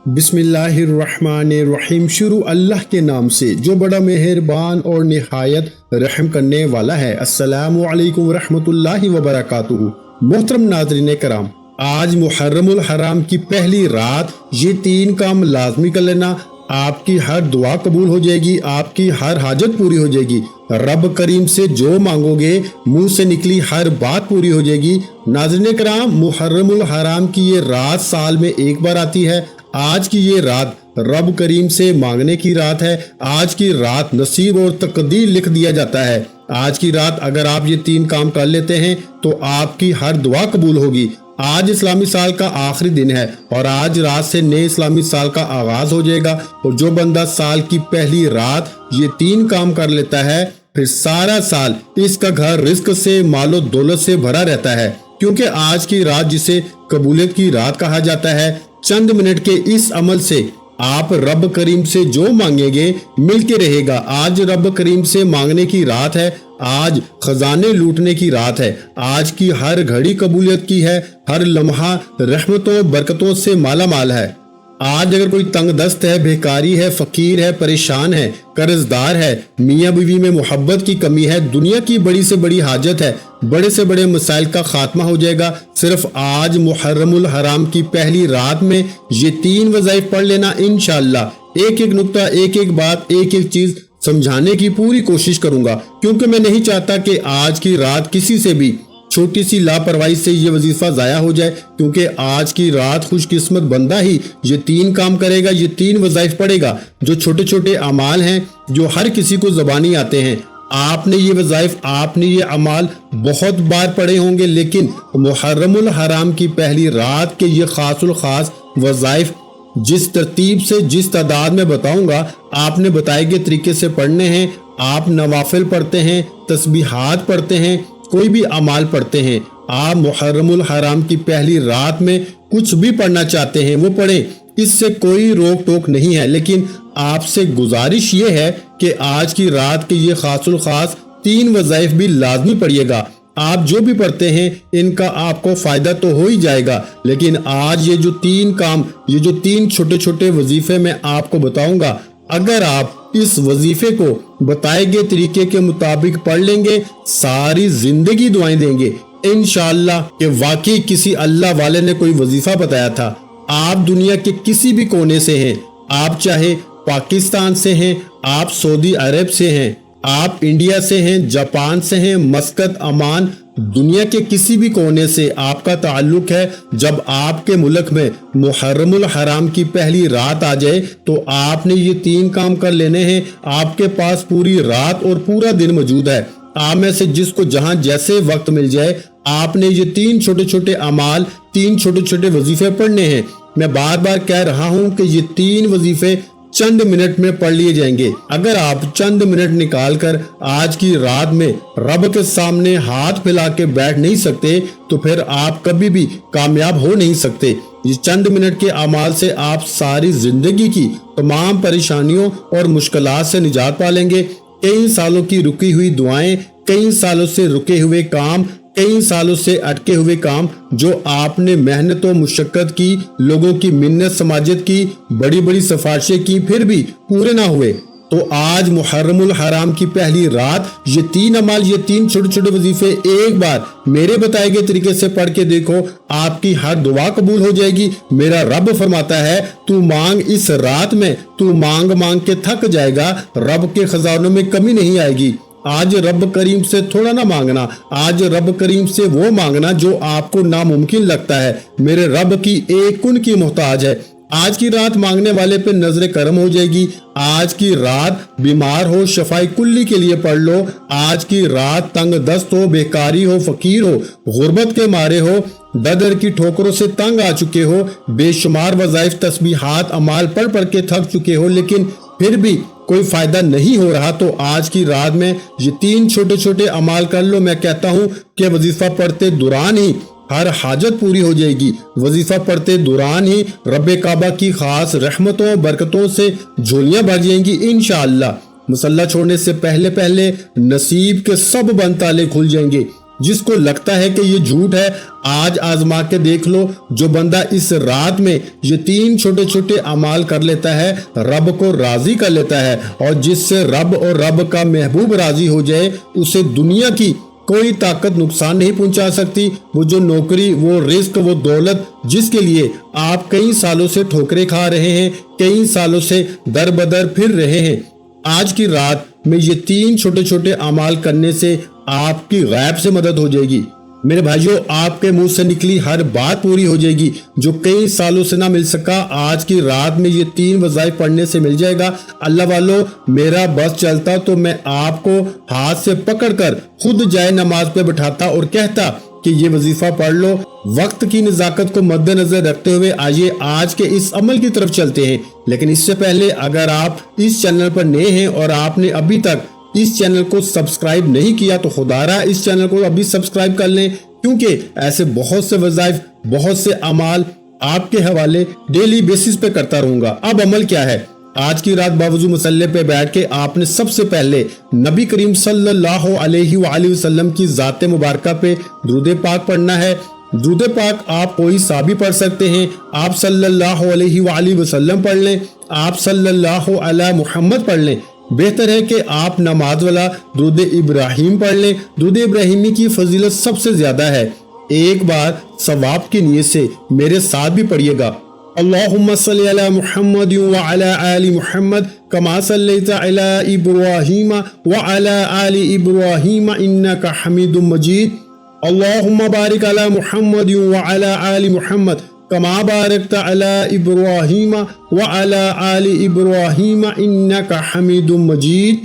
बिस्मिल्लाहिर्रहमानिर्रहीम। शुरू अल्लाह के नाम से जो बड़ा मेहरबान और निहायत रहम करने वाला है। अस्सलामु अलैकुम रहमतुल्लाहि व बरकातुहू। मोहतरम नाज़रीन कराम, आज मुहर्रमुल हराम की पहली रात ये 3 काम लाजमी कर लेना। आपकी हर दुआ कबूल हो जाएगी, आपकी हर हाजत पूरी हो जाएगी। रब करीम से जो मांगोगे मुंह से निकली हर बात पूरी हो जाएगी। नाज़रीन कराम, मुहर्रमुल हराम की ये रात साल में एक बार आती है। आज की ये रात रब करीम से मांगने की रात है। आज की रात नसीब और तकदीर लिख दिया जाता है। आज की रात अगर आप ये 3 काम कर लेते हैं तो आपकी हर दुआ कबूल होगी। आज इस्लामी साल का आखिरी दिन है और आज रात से नए इस्लामी साल का आगाज हो जाएगा। और जो बंदा साल की पहली रात ये 3 काम कर लेता है, फिर सारा साल इसका घर रिस्क से मालो दौलत से भरा रहता है। क्योंकि आज की रात जिसे कबूलियत की रात कहा जाता है, चंद मिनट के इस अमल से आप रब करीम से जो मांगेंगे मिलके रहेगा। आज रब करीम से मांगने की रात है। आज खजाने लूटने की रात है। आज की हर घड़ी कबूलियत की है। हर लम्हा रहमतों बरकतों से माला माल है। आज अगर कोई तंग दस्त है, बेकारी है, फकीर है, परेशान है, कर्जदार है, मियाँ बीवी में मोहब्बत की कमी है, दुनिया की बड़ी से बड़ी हाजत है, बड़े से बड़े मसाइल का खात्मा हो जाएगा। सिर्फ आज मुहर्रमुल हराम की पहली रात में ये 3 वज़ाइफ पढ़ लेना। इंशाअल्लाह एक एक नुक्ता, एक एक बात, एक एक चीज समझाने की पूरी कोशिश करूंगा। क्योंकि मैं नहीं चाहता कि आज की रात किसी से भी छोटी सी लापरवाही से ये वजीफा जाया हो जाए। क्योंकि आज की रात खुशकिस्मत बंदा ही ये 3 काम करेगा, ये 3 वज़ाइफ पढ़ेगा। जो छोटे छोटे अमाल हैं, जो हर किसी को ज़बानी आते हैं, आपने ये वज़ाइफ, आपने ये अमाल बहुत बार पढ़े होंगे, लेकिन मुहर्रमुल हराम की पहली रात के ये खासुल खास वज़ाइफ जिस तरतीब से, जिस तादाद में बताऊंगा, आपने बताए गए तरीके से पढ़ने हैं। आप नवाफिल पढ़ते हैं, तस्बीहात पढ़ते हैं, कोई भी अमाल पढ़ते हैं, आप मुहर्रमुल हराम की पहली रात में कुछ भी पढ़ना चाहते हैं वो पढ़ें। इससे कोई रोक टोक नहीं है। लेकिन आपसे गुजारिश ये है कि आज की रात के ये खासुल खास 3 वज़ाइफ भी लाजमी पढ़िएगा। आप जो भी पढ़ते हैं इनका आपको फायदा तो हो ही जाएगा। लेकिन आज ये जो 3 काम, ये जो 3 छोटे छोटे वजीफे मैं आपको बताऊंगा, अगर आप इस वजीफे को बताए गए तरीके के मुताबिक पढ़ लेंगे, सारी जिंदगी दुआएं देंगे इंशाअल्लाह। कि वाकई किसी अल्लाह वाले ने कोई वजीफा बताया था। आप दुनिया के किसी भी कोने से हैं, आप चाहे पाकिस्तान से हैं, आप सऊदी अरब से हैं, आप इंडिया से हैं, जापान से हैं, मस्कत, अमान, दुनिया के किसी भी कोने से आपका ताल्लुक है। जब आपके मुल्क में मुहर्रमुल हराम की पहली रात आ जाए तो आपने ये 3 काम कर लेने हैं। आपके पास पूरी रात और पूरा दिन मौजूद है। आप में से जिसको जहां जैसे वक्त मिल जाए, आपने ये 3 छोटे छोटे अमाल, 3 छोटे छोटे वजीफे पढ़ने हैं। मैं बार बार कह रहा हूं कि ये 3 वजीफे चंद मिनट में पढ़ लिए जाएंगे। अगर आप चंद मिनट निकाल कर आज की रात में रब के सामने हाथ फैला के बैठ नहीं सकते तो फिर आप कभी भी कामयाब हो नहीं सकते। ये चंद मिनट के अमाल से आप सारी जिंदगी की तमाम परेशानियों और मुश्किलात से निजात पा लेंगे। कई सालों की रुकी हुई दुआएं, कई सालों से रुके हुए काम, कई सालों से अटके हुए काम जो आपने मेहनत और मुशक्कत की, लोगों की मिन्नत समाजत की, बड़ी बड़ी सिफारिशें की, फिर भी पूरे ना हुए, तो आज मुहर्रमुल हराम की पहली रात ये 3 अमाल, ये 3 छोटे छोटे वजीफे एक बार मेरे बताए गए तरीके से पढ़ के देखो, आपकी हर दुआ कबूल हो जाएगी। मेरा रब फरमाता है, तू मांग इस रात में, तू मांग मांग के थक जाएगा, रब के खजानों में कमी नहीं आएगी। आज रब करीम से थोड़ा ना मांगना, आज रब करीम से वो मांगना जो आपको नामुमकिन लगता है। मेरे रब की एक कुन की मोहताज है। आज की रात मांगने वाले पे नजर करम हो जाएगी। आज की रात बीमार हो, शफाई कुल्ली के लिए पढ़ लो। आज की रात तंग दस्त हो, बेकारी हो, फकीर हो, गुर्बत के मारे हो, ददर की ठोकरों से तंग आ चुके हो, बेशुमार वज़ाइफ, तस्बीहात, अमाल पढ़ पढ़ के थक चुके हो, लेकिन फिर भी कोई फायदा नहीं हो रहा, तो आज की रात में ये 3 छोटे छोटे अमाल कर लो। मैं कहता हूँ कि वजीफा पढ़ते दौरान ही हर हाजत पूरी हो जाएगी। वजीफा पढ़ते दौरान ही रब्बे काबा की खास रहमतों बरकतों से झोलियां भर जाएंगी इंशाअल्लाह। मुसल्ला छोड़ने से पहले पहले नसीब के सब बंद ताले खुल जाएंगे। جس کو لگتا ہے کہ یہ جھوٹ ہے، آج آزما کے دیکھ لو، جو بندہ اس رات میں یہ 3 چھوٹے چھوٹے اعمال کر لیتا ہے، رب کو راضی کر لیتا ہے، اور جس سے رب اور رب کا محبوب راضی ہو جائے، اسے دنیا کی کوئی طاقت نقصان نہیں پہنچا سکتی۔ وہ جو نوکری، وہ رزق، وہ دولت جس کے لیے آپ کئی سالوں سے ٹھوکریں کھا رہے ہیں، کئی سالوں سے در بدر پھر رہے ہیں، آج کی رات میں یہ 3 چھوٹے چھوٹے اعمال کرنے سے آپ کی غیب سے مدد ہو جائے گی۔ میرے بھائیوں، آپ کے منہ سے نکلی ہر بات پوری ہو جائے گی، جو کئی سالوں سے نہ مل سکا، آج کی رات میں یہ 3 وظائف پڑھنے سے مل جائے گا۔ اللہ والو، میرا بس چلتا تو میں آپ کو ہاتھ سے پکڑ کر خود جائے نماز پہ بٹھاتا اور کہتا کہ یہ وظیفہ پڑھ لو۔ وقت کی نزاکت کو مد نظر رکھتے ہوئے آئیے آج کے اس عمل کی طرف چلتے ہیں، لیکن اس سے پہلے اگر آپ اس چینل پر نئے ہیں اور آپ نے ابھی تک اس چینل کو سبسکرائب نہیں کیا تو خدا رہا اس چینل کو ابھی سبسکرائب کر لیں، کیونکہ ایسے بہت سے وظائف، بہت سے اعمال آپ کے حوالے ڈیلی بیسس پہ کرتا رہوں گا۔ اب عمل کیا ہے؟ آج کی رات باوضو مسلح پہ بیٹھ کے آپ نے سب سے پہلے نبی کریم صلی اللہ علیہ وآلہ وسلم کی ذات مبارکہ پہ درود پاک پڑھنا ہے۔ درود پاک آپ کوئی سا بھی پڑھ سکتے ہیں، آپ صلی اللہ علیہ وآلہ وسلم پڑھ لیں، آپ صلی اللہ علی محمد پڑھ لیں۔ بہتر ہے کہ آپ نماز والا درود ابراہیم پڑھ لیں۔ درود ابراہیمی کی فضیلت سب سے زیادہ ہے۔ ایک بار ثواب کی نیت سے میرے ساتھ بھی پڑھیے گا۔ اللہم صلی علی محمد وعلی آل محمد کما صلیت علی ابراہیم وعلی آل ابراہیم انک حمید مجید۔ اللہم بارک علی محمد وعلی آل محمد کما بارکت علی ابراہیم وعلی آل ابراہیم انک حمید مجید۔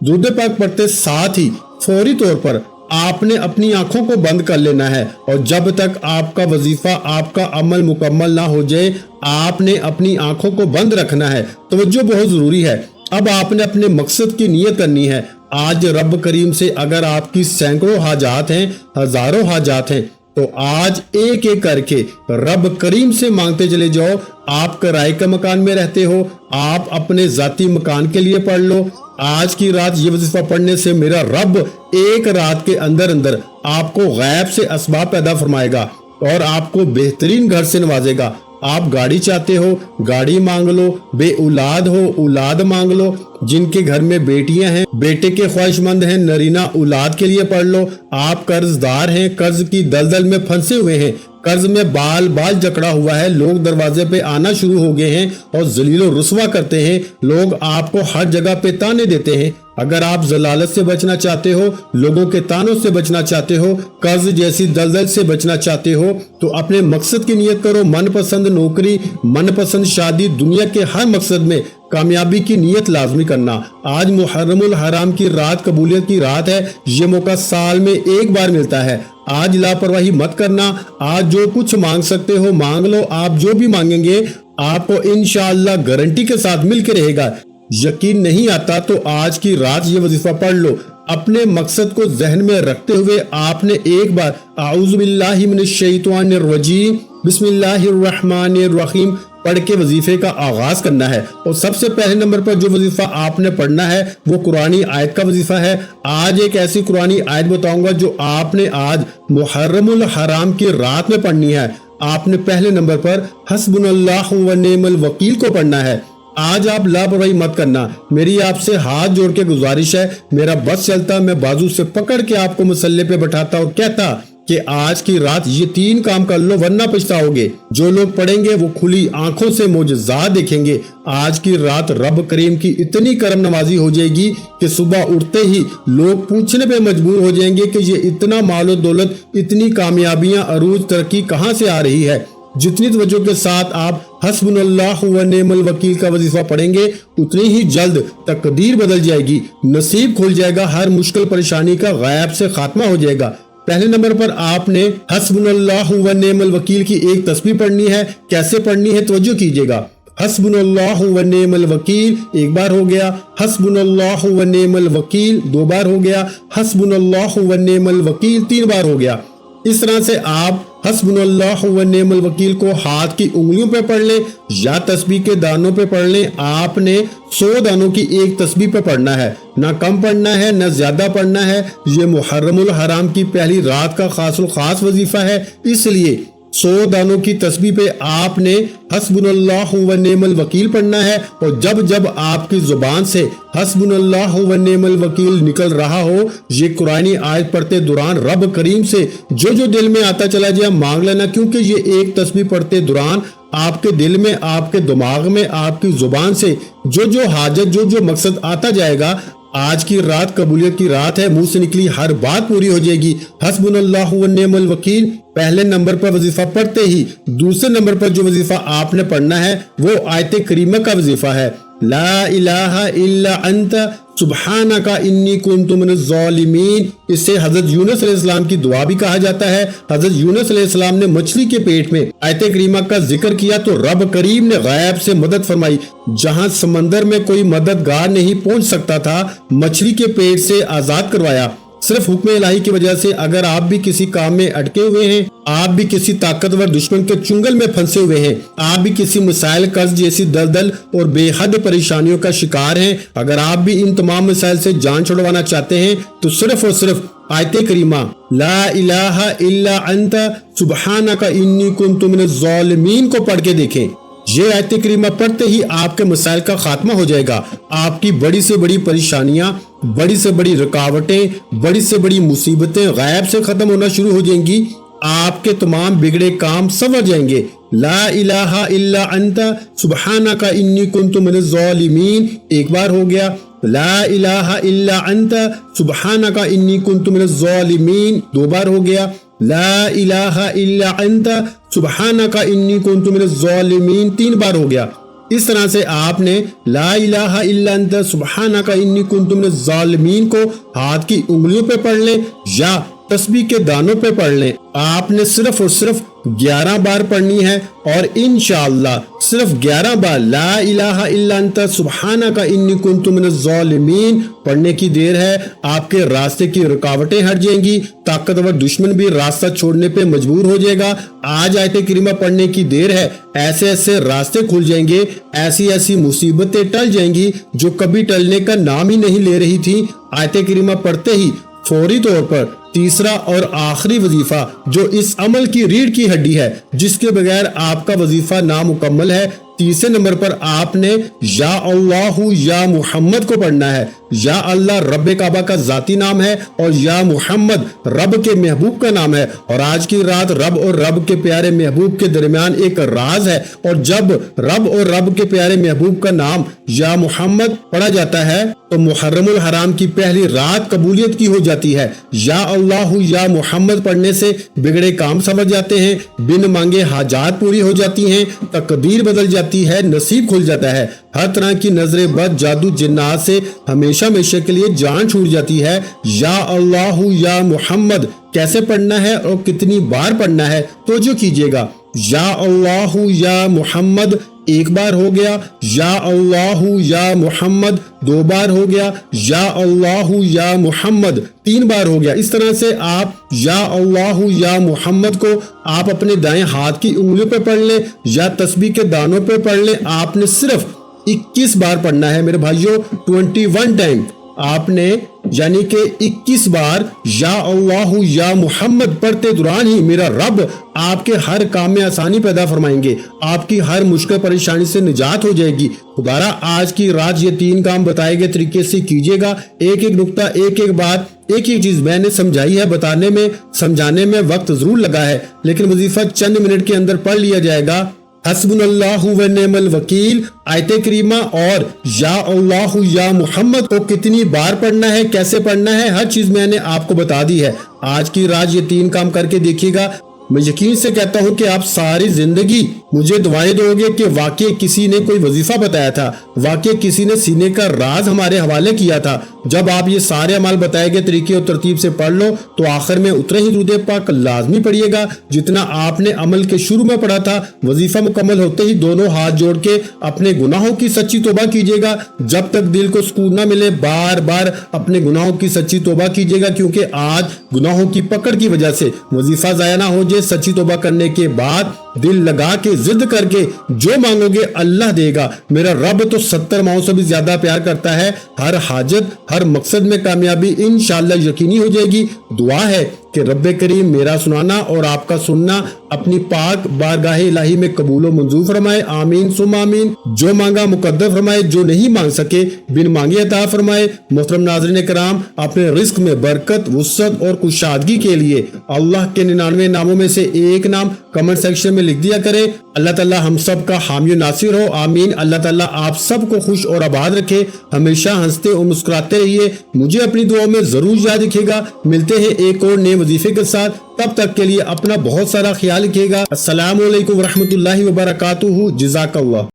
درود پاک پڑھتے ساتھ ہی فوری طور پر آپ نے اپنی آنکھوں کو بند کر لینا ہے، اور جب تک آپ کا وظیفہ، آپ کا عمل مکمل نہ ہو جائے، آپ نے اپنی آنکھوں کو بند رکھنا ہے۔ توجہ بہت ضروری ہے۔ اب آپ نے اپنے مقصد کی نیت کرنی ہے۔ آج رب کریم سے اگر آپ کی سینکڑوں حاجات ہیں، ہزاروں حاجات ہیں، تو آج ایک ایک کر کے رب کریم سے مانگتے چلے جاؤ۔ آپ کرائے کا مکان میں رہتے ہو، آپ اپنے ذاتی مکان کے لیے پڑھ لو۔ آج کی رات یہ وظیفہ پڑھنے سے میرا رب ایک رات کے اندر اندر آپ کو غیب سے اسباب پیدا فرمائے گا اور آپ کو بہترین گھر سے نوازے گا۔ آپ گاڑی چاہتے ہو، گاڑی مانگ لو، بے اولاد ہو، اولاد مانگ لو، جن کے گھر میں بیٹیاں ہیں، بیٹے کے خواہش مند ہیں، نرینہ اولاد کے لیے پڑھ لو۔ آپ قرض دار ہیں، قرض کی دلدل میں پھنسے ہوئے ہیں، قرض میں بال جکڑا ہوا ہے، لوگ دروازے پہ آنا شروع ہو گئے ہیں اور ذلیل و رسوا کرتے ہیں، لوگ آپ کو ہر جگہ پہ تانے دیتے ہیں۔ اگر آپ ذلالت سے بچنا چاہتے ہو، لوگوں کے تانوں سے بچنا چاہتے ہو، قرض جیسی دلدل سے بچنا چاہتے ہو، تو اپنے مقصد کی نیت کرو۔ من پسند نوکری، من پسند شادی، دنیا کے ہر مقصد میں کامیابی کی نیت لازمی کرنا۔ آج محرم الحرام کی رات قبولیت کی رات ہے، یہ موقع سال میں ایک بار ملتا ہے۔ آج لاپرواہی مت کرنا، آج جو کچھ مانگ سکتے ہو مانگ لو۔ آپ جو بھی مانگیں گے آپ کو انشاءاللہ گارنٹی کے ساتھ مل کے رہے گا۔ یقین نہیں آتا تو آج کی رات یہ وظیفہ پڑھ لو۔ اپنے مقصد کو ذہن میں رکھتے ہوئے آپ نے ایک بار اعوذ باللہ من الشیطان الرجیم بسم اللہ الرحمن الرحیم پڑھ کے وظیفے کا آغاز کرنا ہے۔ اور سب سے پہلے نمبر پر جو وظیفہ آپ نے پڑھنا ہے وہ قرآنی آیت کا وظیفہ ہے۔ آج ایک ایسی قرآنی آیت بتاؤں گا جو آپ نے آج محرم الحرام کی رات میں پڑھنی ہے۔ آپ نے پہلے نمبر پر حسبنا اللہ و نعم الوکیل کو پڑھنا ہے۔ آج آپ لاپرواہی مت کرنا، میری آپ سے ہاتھ جوڑ کے گزارش ہے۔ میرا بس چلتا، میں بازو سے پکڑ کے آپ کو مسلح پہ بٹھاتا اور کہتا کہ آج کی رات یہ 3 کام کر لو ورنہ پچھتاؤ گے۔ جو لوگ پڑھیں گے وہ کھلی آنکھوں سے معجزات دیکھیں گے۔ آج کی رات رب کریم کی اتنی کرم نوازی ہو جائے گی کہ صبح اٹھتے ہی لوگ پوچھنے پہ مجبور ہو جائیں گے کہ یہ اتنا مال و دولت، اتنی کامیابیاں، عروج، ترقی کہاں سے آ رہی ہے۔ جتنی توجہ کے ساتھ آپ حسبنا اللہ و نعم الوکیل کا وظیفہ پڑھیں گے اتنی ہی جلد تقدیر بدل جائے گی، نصیب کھل جائے گا، ہر مشکل پریشانی کا غیب سے خاتمہ ہو جائے گا۔ پہلے نمبر پر آپ نے حسبنا اللہ و نعم الوکیل کی ایک تسبیح پڑھنی ہے۔ کیسے پڑھنی ہے توجہ کیجیے گا۔ حسبنا اللہ و نعم الوکیل ایک بار ہو گیا، حسبنا اللہ و نعم الوکیل 2 بار ہو گیا، حسبنا اللہ و نعم الوکیل 3 بار ہو گیا۔ اس طرح سے آپ हस्बुनल्लाह व निअमल वकील को हाथ की उंगलियों पे पढ़ लें या तस्बीह के दानों पे पढ़ लें। आपने 100 दानों की एक तस्बीह पे पढ़ना है, ना कम पढ़ना है ना ज्यादा पढ़ना है। ये मुहर्रमुल हराम की पहली रात का खास वजीफा है, इसलिए 100 दानों की तस्बीह पे आपने हस्बुनल्लाह व निअमल वकील पढ़ना है। और जब जब आपकी जुबान से हस्बुनल्लाह व निअमल वकील निकल रहा हो, ये कुरानी आयत पढ़ते दौरान रब करीम से जो दिल में आता चला जाए मांग लेना, क्योंकि ये एक तस्बीह पढ़ते दौरान आपके दिल में, आपके दिमाग में, आपकी जुबान से जो हाजत, जो मकसद आता जाएगा, आज की रात कबूलियत की रात है, मुंह से निकली हर बात पूरी हो जाएगी। हस्बुनल्लाह व निअमल वकील पहले नंबर पर वजीफा पढ़ते ही दूसरे नंबर पर जो वजीफा आपने पढ़ना है वो आयत करीमा का वजीफा है, ला इलाहा इल्ला अंता सुब्हानका इन्नी कुन्तु मिनज़ ज़ालिमीन। इससे हजरत यूनुस अलैहिस्सलाम की दुआ भी कहा जाता है। हजरत यूनुस अलैहिस्सलाम ने मछली के पेट में आयत करीमा का जिक्र किया तो रब करीम ने गायब से मदद फरमाई। जहां समंदर में कोई मददगार नहीं पहुंच सकता था, मछली के पेट से आजाद करवाया सिर्फ हुक्म इलाही की वजह से। अगर आप भी किसी काम में अटके हुए हैं, आप भी किसी ताकतवर दुश्मन के चुंगल में फंसे हुए हैं, आप भी किसी मसाइल कर्ज जैसी दलदल और बेहद परेशानियों का शिकार हैं, अगर आप भी इन तमाम मसाइल से जान छुड़वाना चाहते हैं तो सिर्फ और सिर्फ आयत करीमा ला इलाहा इल्ला अंता सुब्हानका इन्नी कुन्तु मिनज़ ज़ालिमीन को पढ़ के देखें। ये आयत करीमा पढ़ते ही आपके मसाइल का खात्मा हो जाएगा। आपकी बड़ी से बड़ी परेशानियां, बड़ी से बड़ी रुकावटें, बड़ी से बड़ी मुसीबतें गायब से खत्म होना शुरू हो जाएंगी। आपके तमाम बिगड़े काम संवर जाएंगे। ला इलाहा इल्ला अंता सुब्हानका इन्नी कुन्तु मिनज़ ज़ालिमीन एक बार हो गया, ला इलाहा इल्ला अंता सुब्हानका इन्नी कुन्तु मिनज़ ज़ालिमीन दो बार हो गया, ला इलाहा इल्ला अंता सुब्हानका इन्नी कुन्तु मिनज़ ज़ालिमीन तीन बार हो गया। इस तरह से आपने ला इलाहा इल्ला अंता सुब्हानका इन्नी कुन्तु मिनज़ ज़ालिमीन को हाथ की उंगलियों पे पढ़ लें या तस्बीह के दानों पे पढ़ लें। आपने सिर्फ और सिर्फ 11 बार पढ़नी है और इंशाअल्लाह सिर्फ 11 बार ला इलाहा इल्ला अंता सुब्हानका इन्नी कुन्तु मिनज़ ज़ालिमीन पढ़ने की देर है। आपके रास्ते की रुकावटें हट जाएंगी, ताकतवर दुश्मन भी रास्ता छोड़ने पे मजबूर हो जाएगा। आज आयत करीमा पढ़ने की देर है, ऐसे ऐसे रास्ते खुल जाएंगे, ऐसी ऐसी मुसीबतें टल जाएंगी जो कभी टलने का नाम ही नहीं ले रही थी। आयत करीमा पढ़ते ही फौरी तौर पर तीसरा और आखिरी वजीफा जो इस अमल की रीढ़ की हड्डी है, जिसके बगैर आपका वजीफा नामुकम्मल है, तीसरे नंबर पर आपने या अल्लाहु या मुहम्मद को पढ़ना है। या अल्लाह रब काबा का जाती नाम है और या मुहम्मद रब के महबूब का नाम है। और आज की रात रब और रब के प्यारे महबूब के दरमियान एक राज है, और जब रब और रब के प्यारे महबूब का नाम या मुहम्मद पढ़ा जाता है तो मुहर्रमुल हराम की पहली रात कबूलियत की हो जाती है। या अल्लाहु या मुहम्मद पढ़ने से बिगड़े काम समझ जाते हैं, बिन मांगे हाजात पूरी हो जाती हैं, तकदीर बदल जाती है, नसीब खुल जाता है, हर तरह की नजरे बद जादू जिन्नात से हमेशा हमेशा के लिए जान छूट जाती है। या अल्लाहु या मुहम्मद कैसे पढ़ना है और कितनी बार पढ़ना है तो जो कीजिएगा, या अल्लाहु या मुहम्मद एक बार हो गया, या अल्लाहु या मुहम्मद दो बार हो गया, या अल्लाहु या मुहम्मद तीन बार हो गया। इस तरह से आप या अल्लाहु या मुहम्मद को आप अपने दाएं हाथ की उंगलियों पे पढ़ लें या तस्बीह के दानों पे पढ़ लें। आपने सिर्फ 21 बार पढ़ना है मेरे भाइयों, 21 टाइम आपने, यानी कि 21 बार या अल्लाहु या मुहम्मद पढ़ते दौरान ही मेरा रब आपके हर काम में आसानी पैदा फरमाएंगे, आपकी हर मुश्किल परेशानी से निजात हो जाएगी। खुदारा आज की रात ये 3 काम बताए गए तरीके से कीजिएगा। एक एक नुक्ता, एक एक बात, एक एक चीज मैंने समझाई है, बताने में समझाने में वक्त जरूर लगा है, लेकिन वजीफा चंद मिनट के अंदर पढ़ लिया जाएगा। हस्बुनल्लाहु व निअमल वकील आयत करीमा और या अल्लाहु या मुहम्मद को कितनी बार पढ़ना है, कैसे पढ़ना है, हर चीज मैंने आपको बता दी है। आज की रात ये 3 काम करके देखिएगा। मैं यकीन से कहता हूँ कि आप सारी जिंदगी मुझे दुआएं दोगे कि वाकई किसी ने कोई वजीफा बताया था, वाकई किसी ने सीने का राज हमारे हवाले किया था। जब आप ये सारे अमल बताए गए तरीके और तरतीब से पढ़ लो तो आखिर में उतरे ही दुरूद पाक लाजमी पढ़िएगा जितना आपने अमल के शुरू में पढ़ा था। वजीफा मुकम्मल होते ही दोनों हाथ जोड़ के अपने गुनाहों की सच्ची तौबा कीजिएगा। जब तक दिल को सुकून न मिले बार बार अपने गुनाहों की सच्ची तौबा कीजिएगा, क्योंकि आज गुनाहों की पकड़ की वजह से वजीफा जाया ना हो जाए, کیجئے سچی توبہ کرنے کے بعد دل لگا کے ضد کر کے جو مانگو گے اللہ دے گا۔ میرا رب تو 70 ماؤں سے بھی زیادہ پیار کرتا ہے۔ ہر حاجت ہر مقصد میں کامیابی انشاءاللہ یقینی ہو جائے گی۔ دعا ہے کہ رب کریم میرا سنانا اور آپ کا سننا اپنی پاک بارگاہ الہی میں قبول و منظور فرمائے، آمین ثم آمین۔ جو مانگا مقدر فرمائے، جو نہیں مانگ سکے بن مانگے عطا فرمائے۔ محترم ناظرین کرام، اپنے رزق میں برکت، وسعت اور کشادگی کے لیے اللہ کے 99 ناموں میں سے ایک نام کمنٹ سیکشن میں لکھ دیا کرے۔ اللہ تعالیٰ ہم سب کا حامی و ناصر ہو، آمین۔ اللہ تعالیٰ آپ سب کو خوش اور آباد رکھے، ہمیشہ ہنستے اور مسکراتے رہیے۔ مجھے اپنی دعاؤں میں ضرور یاد رکھیے گا۔ ملتے ہیں ایک اور نئے وظیفے کے ساتھ، تب تک کے لیے اپنا بہت سارا خیال رکھیے گا۔ السلام علیکم ورحمۃ اللہ وبرکاتہ۔ جزاک اللہ۔